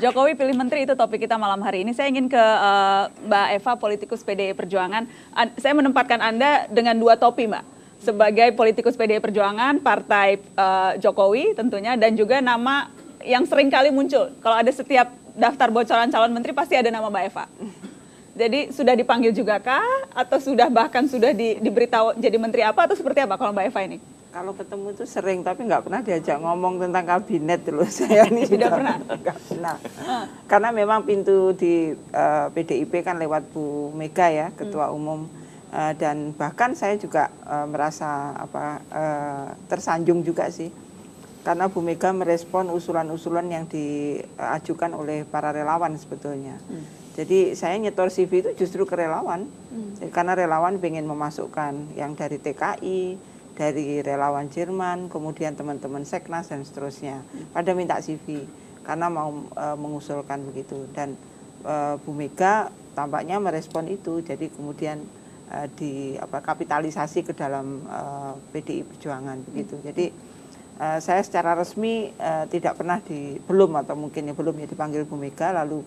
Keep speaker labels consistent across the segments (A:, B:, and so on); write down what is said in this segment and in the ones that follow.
A: Jokowi pilih menteri itu topik kita malam hari ini. Saya ingin ke Mbak Eva, politikus PDI Perjuangan. Saya menempatkan Anda dengan dua topi, Mbak. Sebagai politikus PDI Perjuangan, partai Jokowi tentunya, dan juga nama yang sering kali muncul. Kalau ada setiap daftar bocoran calon menteri pasti ada nama Mbak Eva. Jadi sudah dipanggil juga kah? Atau bahkan sudah diberitahu jadi menteri apa atau seperti apa kalau Mbak Eva ini?
B: Kalau ketemu itu sering, tapi nggak pernah diajak ngomong tentang kabinet dulu. Saya ini
A: tidak pernah.
B: Nggak pernah. Karena memang pintu di PDIP kan lewat Bu Mega ya, Ketua Umum, dan bahkan saya juga merasa tersanjung juga sih, karena Bu Mega merespon usulan-usulan yang diajukan oleh para relawan sebetulnya. Jadi saya nyetor CV itu justru ke relawan, karena relawan pengen memasukkan yang dari TKI, dari relawan Jerman, kemudian teman-teman Seknas dan seterusnya, pada minta CV karena mau mengusulkan begitu. Dan Bu Mega tampaknya merespon itu, jadi kemudian kapitalisasi ke dalam PDI Perjuangan begitu. Jadi saya secara resmi tidak pernah belum dipanggil Bu Mega lalu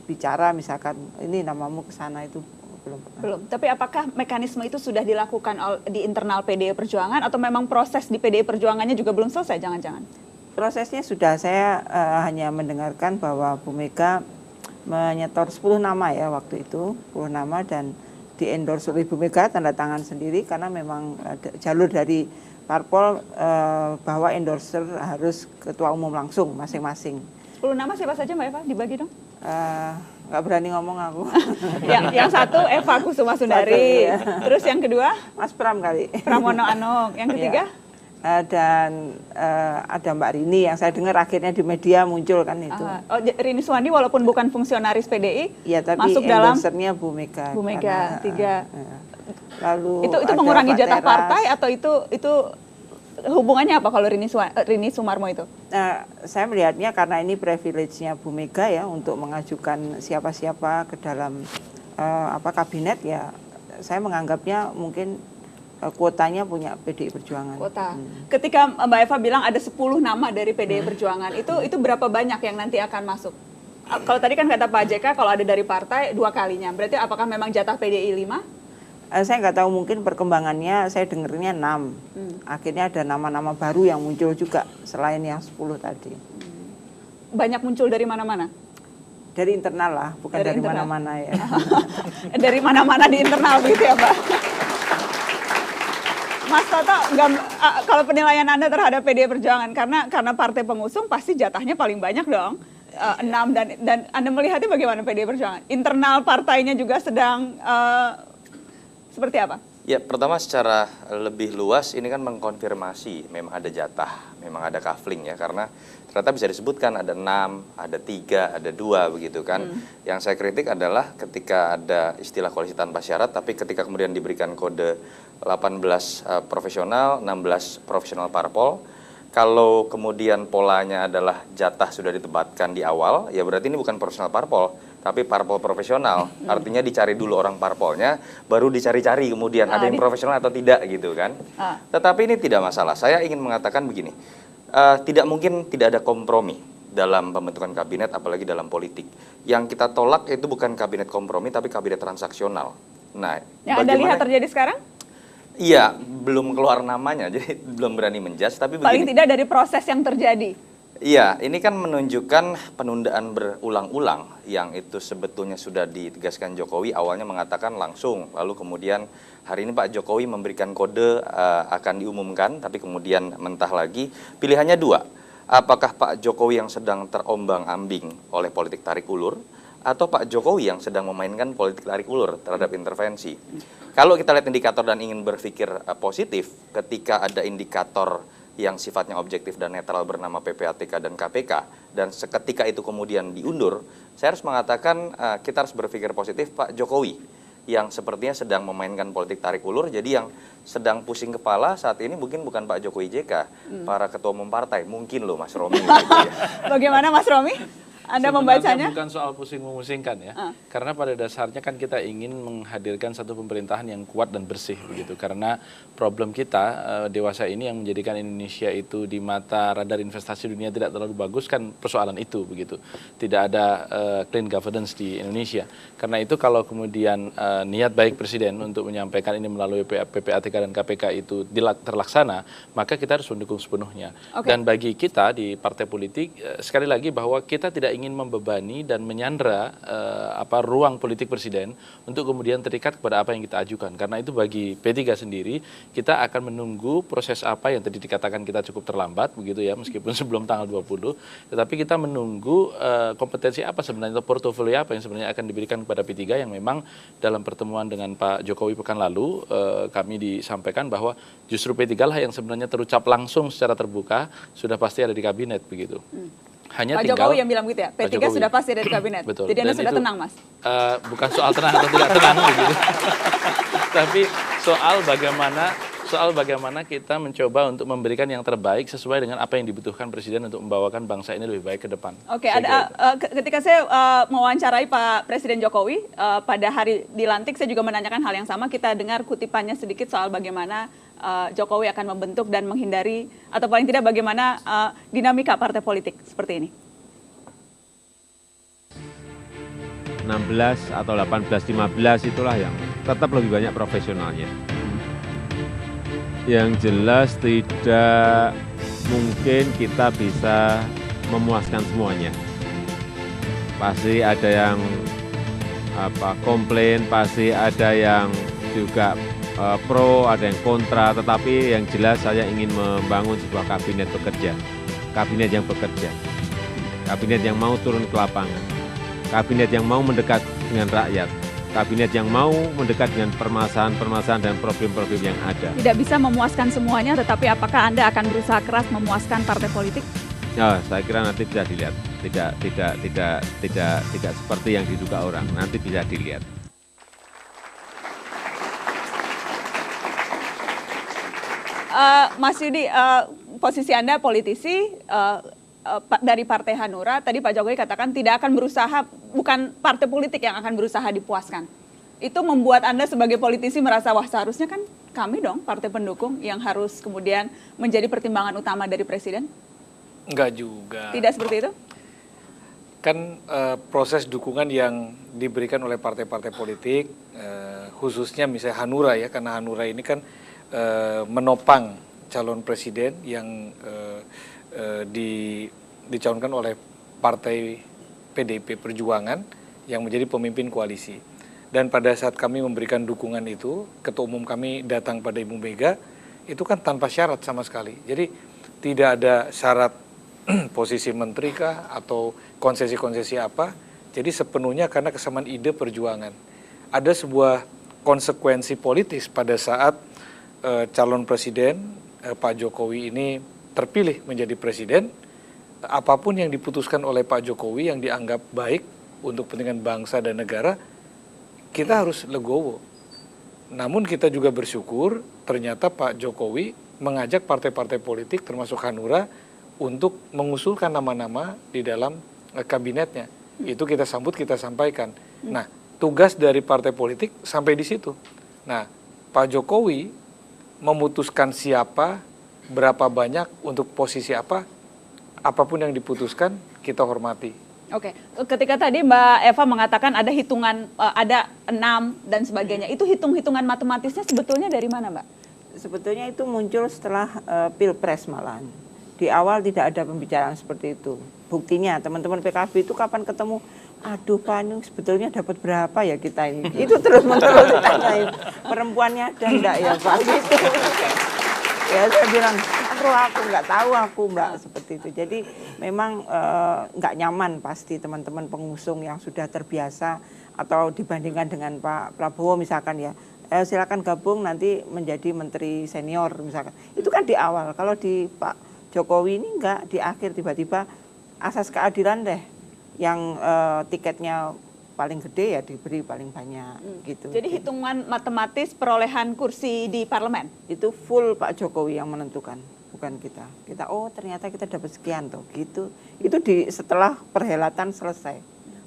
B: bicara misalkan ini namamu ke sana, itu belum. Tapi apakah mekanisme itu sudah dilakukan di internal PDI Perjuangan atau memang proses di PDI Perjuangannya juga belum selesai jangan-jangan? Prosesnya sudah, saya hanya mendengarkan bahwa Bu Mega menyetor 10 nama ya waktu itu, 10 nama, dan di-endorse oleh Bu Mega, tanda tangan sendiri, karena memang jalur dari parpol bahwa endorser harus ketua umum langsung masing-masing. 10 nama siapa saja Mbak Eva? Dibagi dong. Nggak berani ngomong aku. yang satu Eva Kusuma Sundari, ya. Terus yang kedua Mas Pram kali. Pramono Anung. Yang ketiga? Ya. Dan ada Mbak Rini yang saya dengar akhirnya di media muncul kan itu. Rini Suwandi walaupun bukan fungsionaris PDI, ya, tapi masuk dalam endorsernya Bu Mega. Bu Mega, karena, 3. Lalu itu mengurangi jatah partai atau itu hubungannya apa kalau Rini Sumarmo itu? Saya melihatnya karena ini privilege-nya Bu Mega ya untuk mengajukan siapa-siapa ke dalam kabinet, ya saya menganggapnya mungkin kuotanya punya PDI Perjuangan. Kuota. Ketika Mbak Eva bilang ada 10 nama dari PDI Perjuangan, itu berapa banyak yang nanti akan masuk? Kalau tadi kan kata Pak JK kalau ada dari partai 2 kalinya, berarti apakah memang jatah PDI 5? Saya nggak tahu, mungkin perkembangannya saya dengernya 6. Akhirnya ada nama-nama baru yang muncul juga selain yang 10 tadi. Banyak muncul dari mana-mana? Dari internal lah, bukan dari mana-mana ya. Dari mana-mana di internal gitu ya Pak? Mas Toto, kalau penilaian Anda terhadap PDI Perjuangan, karena partai pengusung pasti jatahnya paling banyak dong. 6 dan Anda melihatnya bagaimana PDI Perjuangan? Internal partainya juga sedang seperti apa?
C: Ya, pertama secara lebih luas ini kan mengkonfirmasi memang ada jatah, memang ada kafling ya, karena ternyata bisa disebutkan ada 6, ada 3, ada 2 begitu kan. Yang saya kritik adalah ketika ada istilah koalisi tanpa syarat, tapi ketika kemudian diberikan kode 18 profesional, 16 profesional parpol, kalau kemudian polanya adalah jatah sudah ditempatkan di awal, ya berarti ini bukan profesional parpol, tapi parpol profesional. Artinya dicari dulu orang parpolnya, baru dicari-cari kemudian ada yang profesional atau tidak gitu kan. Tetapi ini tidak masalah. Saya ingin mengatakan begini, tidak mungkin tidak ada kompromi dalam pembentukan kabinet, apalagi dalam politik. Yang kita tolak itu bukan kabinet kompromi, tapi kabinet transaksional. Nah, yang Anda lihat terjadi sekarang? Iya, belum keluar namanya, jadi belum berani menjudge. Tapi paling tidak dari proses yang terjadi. Iya, ini kan menunjukkan penundaan berulang-ulang yang itu sebetulnya sudah ditegaskan Jokowi. Awalnya mengatakan langsung, lalu kemudian hari ini Pak Jokowi memberikan kode akan diumumkan, tapi kemudian mentah lagi. Pilihannya 2, apakah Pak Jokowi yang sedang terombang-ambing oleh politik tarik ulur, atau Pak Jokowi yang sedang memainkan politik tarik ulur terhadap intervensi. Kalau kita lihat indikator dan ingin berpikir positif, ketika ada indikator yang sifatnya objektif dan netral bernama PPATK dan KPK, dan seketika itu kemudian diundur, saya harus mengatakan kita harus berpikir positif. Pak Jokowi yang sepertinya sedang memainkan politik tarik ulur, jadi yang sedang pusing kepala saat ini mungkin bukan Pak Jokowi JK, para ketua umum partai, mungkin loh Mas Romi. Gitu ya. Bagaimana Mas Romi?
A: Anda
D: Sebenarnya
A: membacanya?
D: bukan soal pusing-memusingkan ya. Karena pada dasarnya kan kita ingin menghadirkan satu pemerintahan yang kuat dan bersih begitu. Karena problem kita dewasa ini yang menjadikan Indonesia itu di mata radar investasi dunia tidak terlalu bagus kan persoalan itu begitu. Tidak ada clean governance di Indonesia. Karena itu kalau kemudian niat baik Presiden untuk menyampaikan ini melalui PPATK dan KPK itu terlaksana, maka kita harus mendukung sepenuhnya. Dan bagi kita di partai politik, sekali lagi bahwa kita tidak ingin membebani dan menyandra ruang politik Presiden untuk kemudian terikat kepada apa yang kita ajukan. Karena itu bagi P3 sendiri, kita akan menunggu proses apa yang tadi dikatakan kita cukup terlambat, begitu ya, meskipun sebelum tanggal 20, tetapi kita menunggu kompetensi apa sebenarnya, atau portofolio apa yang sebenarnya akan diberikan kepada P3 yang memang dalam pertemuan dengan Pak Jokowi pekan lalu, kami disampaikan bahwa justru P3 lah yang sebenarnya terucap langsung secara terbuka, sudah pasti ada di kabinet, begitu. Hanya
A: Pak
D: tinggal
A: Jokowi yang bilang gitu ya, P3 sudah pasti ada di kabinet.
D: Betul.
A: Jadi Anda
D: Dan
A: sudah
D: itu,
A: tenang, Mas?
D: Bukan soal tenang atau tidak tenang begitu. Tapi soal bagaimana kita mencoba untuk memberikan yang terbaik sesuai dengan apa yang dibutuhkan Presiden untuk membawakan bangsa ini lebih baik ke depan.
A: Oke, ketika saya mewawancarai Pak Presiden Jokowi pada hari dilantik, saya juga menanyakan hal yang sama. Kita dengar kutipannya sedikit soal bagaimana Jokowi akan membentuk dan menghindari, atau paling tidak bagaimana dinamika partai politik seperti ini.
E: 16 atau 18, 15 itulah yang tetap lebih banyak profesionalnya. Yang jelas tidak mungkin kita bisa memuaskan semuanya. Pasti ada yang komplain, pasti ada yang juga pro, ada yang kontra, tetapi yang jelas saya ingin membangun sebuah kabinet bekerja, kabinet yang bekerja, kabinet yang mau turun ke lapangan, kabinet yang mau mendekat dengan rakyat, kabinet yang mau mendekat dengan permasalahan-permasalahan dan problem-problem yang ada.
A: Tidak bisa memuaskan semuanya, tetapi apakah Anda akan berusaha keras memuaskan partai politik?
E: Ya, saya kira nanti bisa dilihat, tidak seperti yang diduga orang, nanti bisa dilihat.
A: Mas Yudi, posisi Anda politisi dari Partai Hanura, tadi Pak Jokowi katakan tidak akan berusaha, bukan partai politik yang akan berusaha dipuaskan. Itu membuat Anda sebagai politisi merasa, wah seharusnya kan kami dong, partai pendukung, yang harus kemudian menjadi pertimbangan utama dari Presiden?
F: Enggak juga.
A: Tidak seperti itu?
F: Kan proses dukungan yang diberikan oleh partai-partai politik, khususnya misalnya Hanura ya, karena Hanura ini kan menopang calon presiden yang dicalonkan oleh partai PDIP Perjuangan yang menjadi pemimpin koalisi. Dan pada saat kami memberikan dukungan itu, Ketua Umum kami datang pada Ibu Mega, itu kan tanpa syarat sama sekali. Jadi tidak ada syarat posisi menteri kah atau konsesi-konsesi apa. Jadi sepenuhnya karena kesamaan ide perjuangan. Ada sebuah konsekuensi politis pada saat calon presiden Pak Jokowi ini terpilih menjadi presiden, apapun yang diputuskan oleh Pak Jokowi yang dianggap baik untuk kepentingan bangsa dan negara, kita harus legowo. Namun kita juga bersyukur ternyata Pak Jokowi mengajak partai-partai politik termasuk Hanura untuk mengusulkan nama-nama di dalam kabinetnya. Itu kita sambut, kita sampaikan. Nah, tugas dari partai politik sampai di situ. Nah, Pak Jokowi memutuskan siapa, berapa banyak, untuk posisi apa, apapun yang diputuskan, kita hormati.
A: Oke, ketika tadi Mbak Eva mengatakan ada hitungan, ada 6 dan sebagainya, itu hitung-hitungan matematisnya sebetulnya dari mana, Mbak?
B: Sebetulnya itu muncul setelah Pilpres malahan. Di awal tidak ada pembicaraan seperti itu. Buktinya teman-teman PKB itu kapan ketemu, aduh Pak, ini sebetulnya dapat berapa ya kita ini? Itu terus-menerus ditanyain, perempuannya ada enggak ya Pak? Gitu. Ya saya bilang, aku nggak tahu aku Mbak, seperti itu. Jadi memang nggak nyaman pasti teman-teman pengusung yang sudah terbiasa, atau dibandingkan dengan Pak Prabowo misalkan ya, silakan gabung nanti menjadi menteri senior misalkan. Itu kan di awal. Kalau di Pak Jokowi ini enggak, di akhir tiba-tiba asas keadilan deh yang tiketnya paling gede ya diberi paling banyak gitu.
A: Jadi hitungan matematis perolehan kursi di parlemen
B: itu full Pak Jokowi yang menentukan, bukan kita. Kita oh ternyata kita dapat sekian tuh gitu. Itu setelah perhelatan selesai,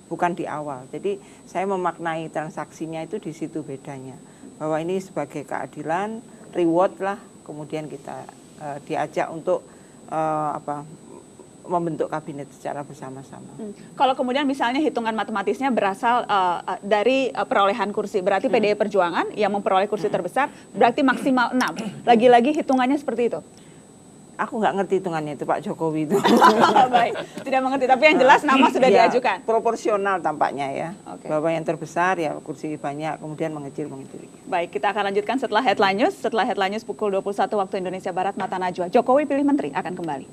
B: bukan di awal. Jadi saya memaknai transaksinya itu di situ bedanya. Bahwa ini sebagai keadilan, reward lah, kemudian kita diajak untuk membentuk kabinet secara bersama-sama.
A: Kalau kemudian misalnya hitungan matematisnya berasal dari perolehan kursi, berarti PDI Perjuangan yang memperoleh kursi terbesar berarti maksimal 6. Lagi-lagi hitungannya seperti itu.
B: Aku nggak ngerti hitungannya itu Pak Jokowi itu.
A: Baik, tidak mengerti. Tapi yang jelas nama sudah
B: Ya,
A: diajukan.
B: proporsional tampaknya ya.
A: Oke.
B: Bahwa yang terbesar ya kursi banyak, kemudian mengecil.
A: Baik, kita akan lanjutkan setelah Headline News. Setelah Headline News pukul 21 waktu Indonesia Barat, Mata Najwa. Jokowi pilih menteri akan kembali.